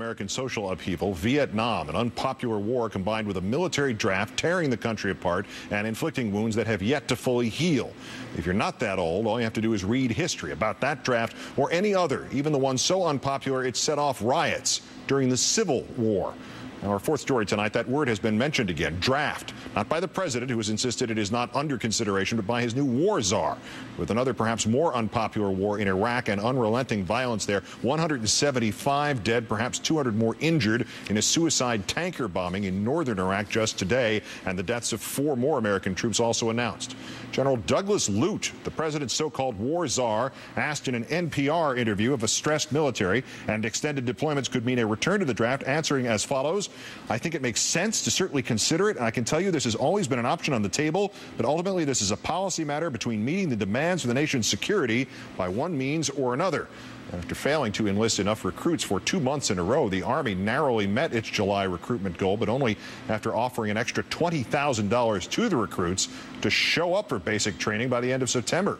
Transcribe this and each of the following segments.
American social upheaval, Vietnam, an unpopular war combined with a military draft tearing the country apart and inflicting wounds that have yet to fully heal. If you're not that old, all you have to do is read history about that draft or any other, even the one so unpopular it set off riots during the Civil War. Now, our fourth story tonight, that word has been mentioned again, draft. Not by the president, who has insisted it is not under consideration, but by his new war czar. With another perhaps more unpopular war in Iraq and unrelenting violence there, 175 dead, perhaps 200 more injured in a suicide tanker bombing in northern Iraq just today, and the deaths of 4 more American troops also announced. General Douglas Lute, the president's so-called war czar, asked in an NPR interview if a stressed military and extended deployments could mean a return to the draft, answering as follows: I think it makes sense to certainly consider it, and I can tell you this has always been an option on the table, but ultimately this is a policy matter between meeting the demands of the nation's security by one means or another. After failing to enlist enough recruits for 2 months in a row, the Army narrowly met its July recruitment goal, but only after offering an extra $20,000 to the recruits to show up for basic training by the end of September.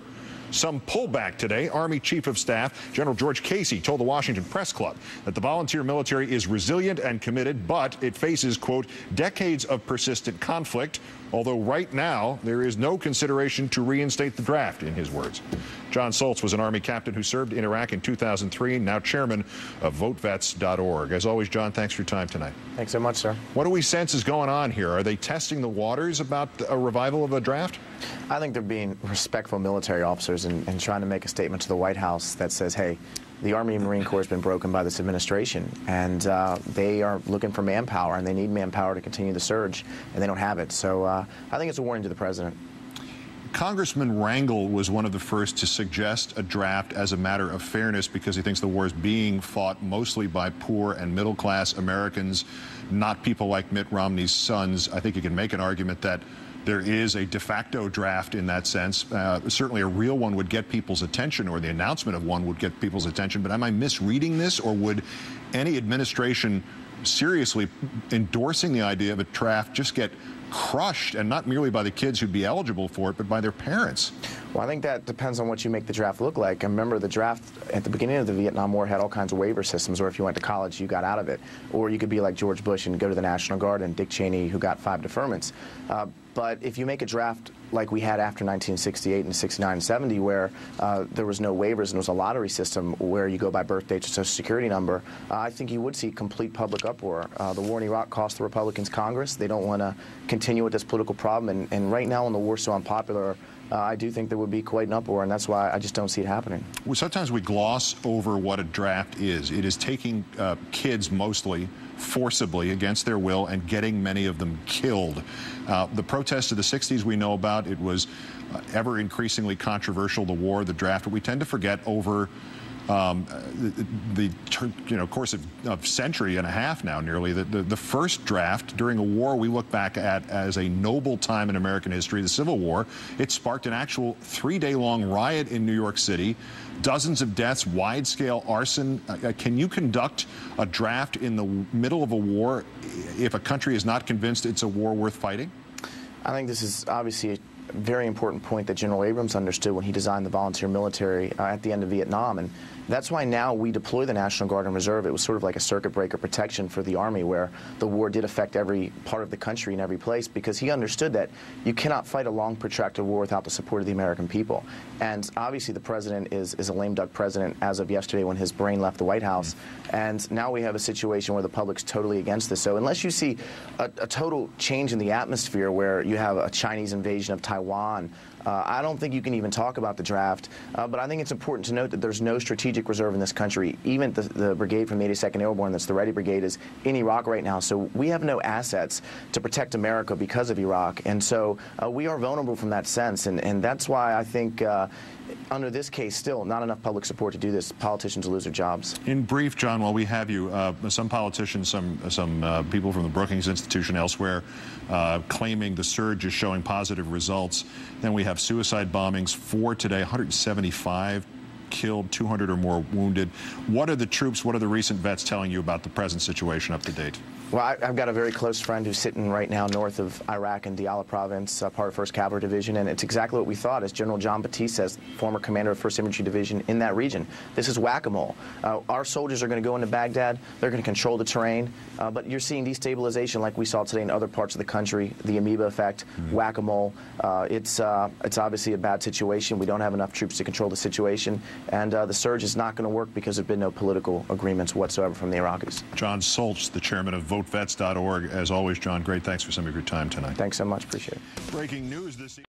Some pullback today. Army Chief of Staff General George Casey told the Washington Press Club that the volunteer military is resilient and committed, but it faces, quote, decades of persistent conflict, although right now there is no consideration to reinstate the draft, in his words. John Soltz was an Army captain who served in Iraq in 2003, now chairman of VoteVets.org. As always, John, thanks for your time tonight. Thanks so much, sir. What do we sense is going on here? Are they testing the waters about a revival of a draft? I think they're being respectful military officers and trying to make a statement to the White House that says, hey, the Army and Marine Corps has been broken by this administration, and they are looking for manpower, and they need manpower to continue the surge, and they don't have it. So I think it's a warning to the president. Congressman Rangel was one of the first to suggest a draft as a matter of fairness because he thinks the war is being fought mostly by poor and middle-class Americans, not people like Mitt Romney's sons. I think you can make an argument that there is a de facto draft in that sense. Certainly a real one would get people's attention, or the announcement of one would get people's attention. But am I misreading this, or would any administration seriously endorsing the idea of a draft just get crushed, and not merely by the kids who'd be eligible for it, but by their parents? Well, I think that depends on what you make the draft look like. And remember, the draft at the beginning of the Vietnam War had all kinds of waiver systems, or if you went to college, you got out of it. Or you could be like George Bush and go to the National Guard, and Dick Cheney, who got 5 deferments. But if you make a draft like we had after 1968 and 69 and 70, where there was no waivers and it was a lottery system where you go by birth date or social security number, I think you would see complete public uproar. The war in Iraq cost the Republicans Congress. They don't want to continue with this political problem. And right now, when the war's so unpopular, I do think there would be quite an uproar, and that's why I just don't see it happening. Well, sometimes we gloss over what a draft is. It is taking kids mostly forcibly against their will and getting many of them killed. The protests of the 60s we know about. It was ever increasingly controversial, the war, the draft, but we tend to forget over the course of century and a half now, nearly, the first draft during a war we look back at as a noble time in American history, the Civil War. It sparked an actual 3-day-long riot in New York City, dozens of deaths, wide-scale arson. Can you conduct a draft in the middle of a war if a country is not convinced it's a war worth fighting? I think this is obviously a very important point that General Abrams understood when he designed the volunteer military at the end of Vietnam. And that's why now we deploy the National Guard and Reserve. It was sort of like a circuit breaker protection for the Army, where the war did affect every part of the country in every place, because he understood that you cannot fight a long, protracted war without the support of the American people. And obviously the president is a lame duck president as of yesterday when his brain left the White House. And now we have a situation where the public's totally against this. So unless you see a total change in the atmosphere where you have a Chinese invasion of Taiwan, I don't think you can even talk about the draft. But I think it's important to note that there's no strategic reserve in this country. Even the brigade from the 82nd Airborne, that's the Ready Brigade, is in Iraq right now. So we have no assets to protect America because of Iraq. And so we are vulnerable from that sense. And that's why I think under this case, still not enough public support to do this. Politicians will lose their jobs. In brief, John, while we have you, some politicians, some people from the Brookings Institution elsewhere claiming the surge is showing positive results. Then we have suicide bombings, 4 today, 175 killed, 200 or more wounded. What are the troops, what are the recent vets telling you about the present situation up to date? Well, I've got a very close friend who's sitting right now north of Iraq in Diyala province, part of 1st Cavalry Division, and it's exactly what we thought. As General John Batiste says, former commander of 1st Infantry Division in that region, this is whack-a-mole. Our soldiers are going to go into Baghdad. They're going to control the terrain, but you're seeing destabilization like we saw today in other parts of the country, the amoeba effect, whack-a-mole. It's obviously a bad situation. We don't have enough troops to control the situation, and the surge is not going to work because there have been no political agreements whatsoever from the Iraqis. John Soltz, the chairman of VoteVets.org. As always, John, great thanks for some of your time tonight. Thanks so much. Appreciate it. Breaking news this evening.